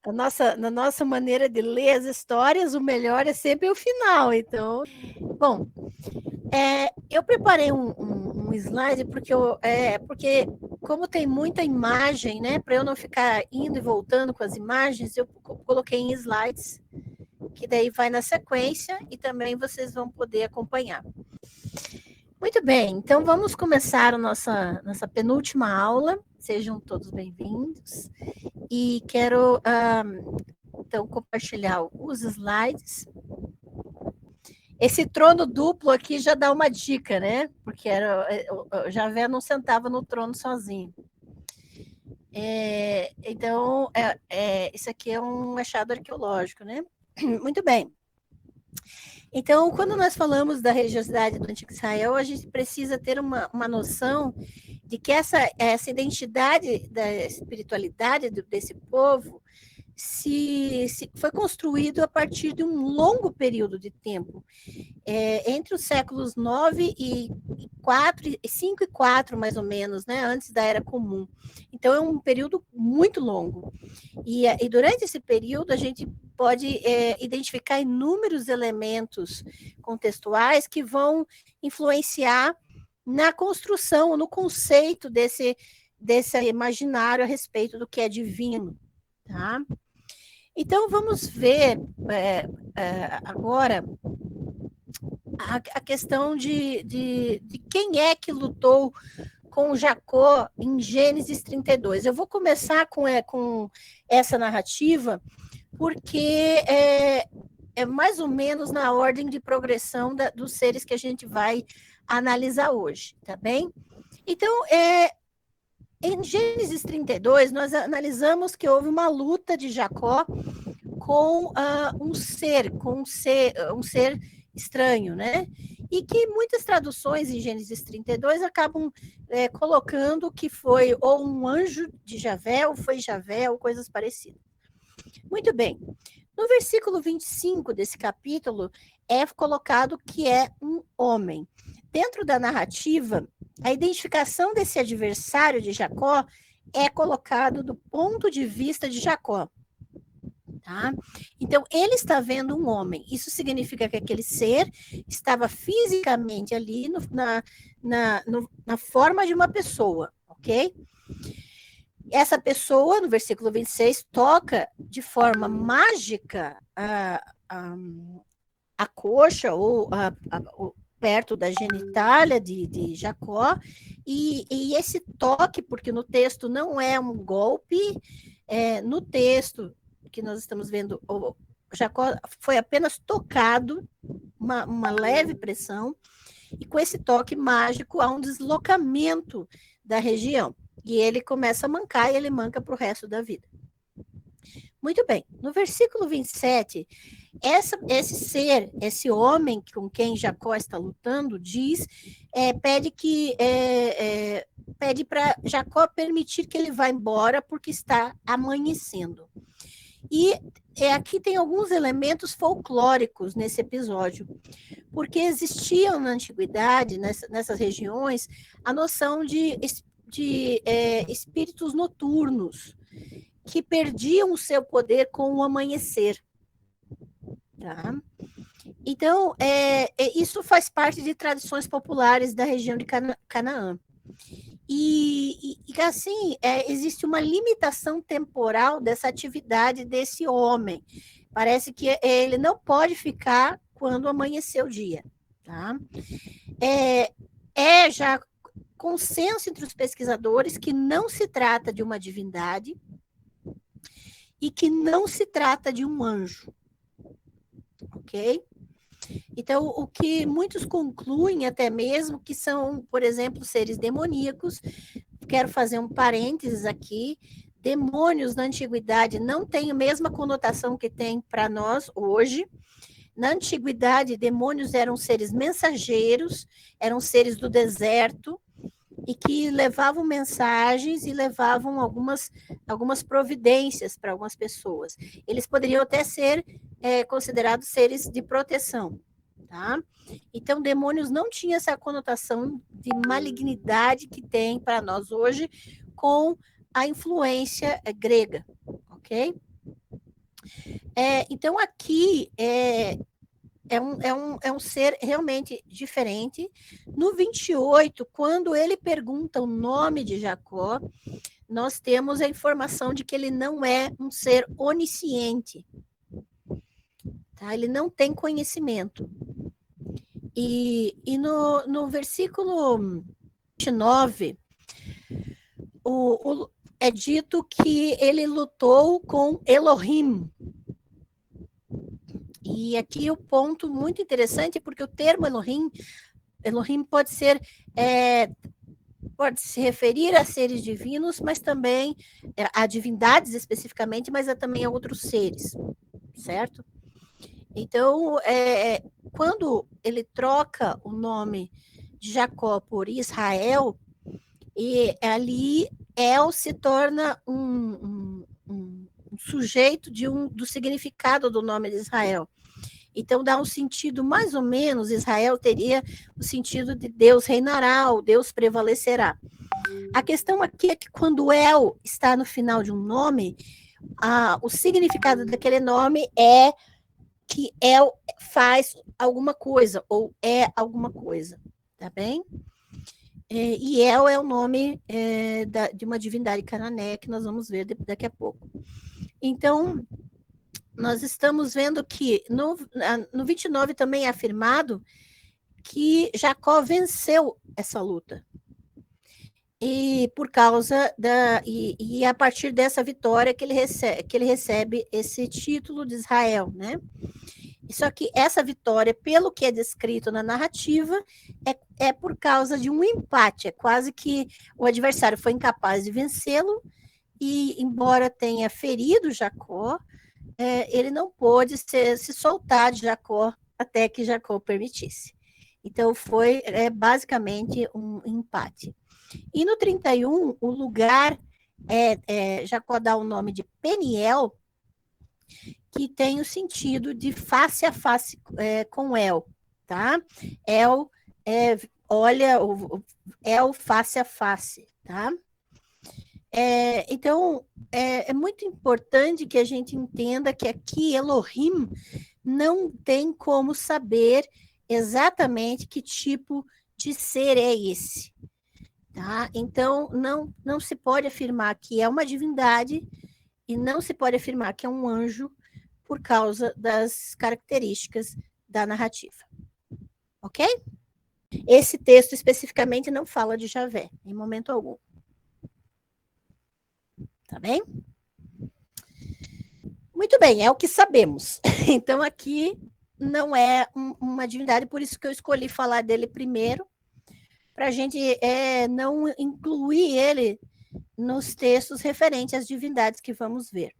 Na nossa maneira de ler as histórias, o melhor é sempre o final. Então, bom, eu preparei um slide porque como tem muita imagem, né, para eu não ficar indo e voltando com as imagens, eu coloquei em slides, que daí vai na sequência e também vocês vão poder acompanhar. Muito bem, então vamos começar a nossa penúltima aula. Sejam todos bem-vindos. E quero, então, compartilhar os slides. Esse trono duplo aqui já dá uma dica, né? Porque o Javé não sentava no trono sozinho. Então, isso aqui é um achado arqueológico, né? Muito bem. Então, quando nós falamos da religiosidade do Antigo Israel, a gente precisa ter uma noção de que essa identidade da espiritualidade desse povo se foi construído a partir de um longo período de tempo, entre os séculos 9 e 4, 5 e 4, mais ou menos, né, antes da Era Comum. Então, é um período muito longo. E durante esse período, a gente pode identificar inúmeros elementos contextuais que vão influenciar na construção, no conceito desse imaginário a respeito do que é divino. Tá? Então, vamos ver agora a questão de quem é que lutou com Jacó em Gênesis 32. Eu vou começar com essa narrativa, porque é mais ou menos na ordem de progressão dos seres que a gente vai analisar hoje, tá bem? Então, em Gênesis 32, nós analisamos que houve uma luta de Jacó com um ser estranho, né? E que muitas traduções em Gênesis 32 acabam colocando que foi ou um anjo de Javé, ou foi Javé, ou coisas parecidas. Muito bem. No versículo 25 desse capítulo, é colocado que é um homem. Dentro da narrativa, a identificação desse adversário de Jacó é colocado do ponto de vista de Jacó. Tá? Então, ele está vendo um homem. Isso significa que aquele ser estava fisicamente ali na forma de uma pessoa, ok? Essa pessoa, no versículo 26, toca de forma mágica a coxa ou perto da genitália de Jacó, e esse toque, porque no texto não é um golpe, no texto que nós estamos vendo, o Jacó foi apenas tocado, uma leve pressão, e com esse toque mágico há um deslocamento da região. E ele começa a mancar e ele manca para o resto da vida. Muito bem. No versículo 27, esse homem com quem Jacó está lutando, pede para Jacó permitir que ele vá embora porque está amanhecendo. E aqui tem alguns elementos folclóricos nesse episódio, porque existiam na antiguidade, nessas regiões, a noção de espíritos noturnos, que perdiam o seu poder com o amanhecer. Tá? Então, isso faz parte de tradições populares da região de Canaã. E assim, existe uma limitação temporal dessa atividade desse homem. Parece que ele não pode ficar quando amanhecer o dia. Tá? Já consenso entre os pesquisadores que não se trata de uma divindade e que não se trata de um anjo. Ok? Então, o que muitos concluem até mesmo que são, por exemplo, seres demoníacos. Quero fazer um parênteses aqui. Demônios na antiguidade não têm a mesma conotação que tem para nós hoje. Na antiguidade, demônios eram seres mensageiros, eram seres do deserto, e que levavam mensagens e levavam algumas providências para algumas pessoas. Eles poderiam até ser considerados seres de proteção. Tá? Então, demônios não tinham essa conotação de malignidade que tem para nós hoje com a influência grega, ok? Então, aqui é um ser realmente diferente. No 28, quando ele pergunta o nome de Jacó, nós temos a informação de que ele não é um ser onisciente. Tá? Ele não tem conhecimento. E no versículo 29, é dito que ele lutou com Elohim. E aqui o ponto muito interessante, porque o termo Elohim pode se referir a seres divinos, mas também a divindades especificamente, mas também a outros seres, certo? Então, quando ele troca o nome de Jacó por Israel, e ali El se torna um sujeito do significado do nome de Israel. Então, dá um sentido, mais ou menos, Israel teria o sentido de Deus reinará, ou Deus prevalecerá. A questão aqui é que quando El está no final de um nome, o significado daquele nome é que El faz alguma coisa, ou é alguma coisa, tá bem? E El é o nome de uma divindade cananeia, que nós vamos ver daqui a pouco. Então, nós estamos vendo que no 29 também é afirmado que Jacó venceu essa luta. E por causa e a partir dessa vitória que ele recebe esse título de Israel, né? Só que essa vitória, pelo que é descrito na narrativa, é por causa de um empate. É quase que o adversário foi incapaz de vencê-lo, e embora tenha ferido Jacó, ele não pôde se soltar de Jacó até que Jacó permitisse. Então, foi basicamente um empate. E no 31, o lugar, Jacó dá o nome de Peniel, que tem o sentido de face a face com El, tá? El, olha, El face a face, tá? Então, é muito importante que a gente entenda que aqui Elohim não tem como saber exatamente que tipo de ser é esse, tá? Então, não se pode afirmar que é uma divindade e não se pode afirmar que é um anjo por causa das características da narrativa. Ok? Esse texto especificamente não fala de Javé, em momento algum. Tá bem? Muito bem, é o que sabemos. Então, aqui não é uma divindade, por isso que eu escolhi falar dele primeiro, para a gente não incluir ele nos textos referentes às divindades que vamos ver.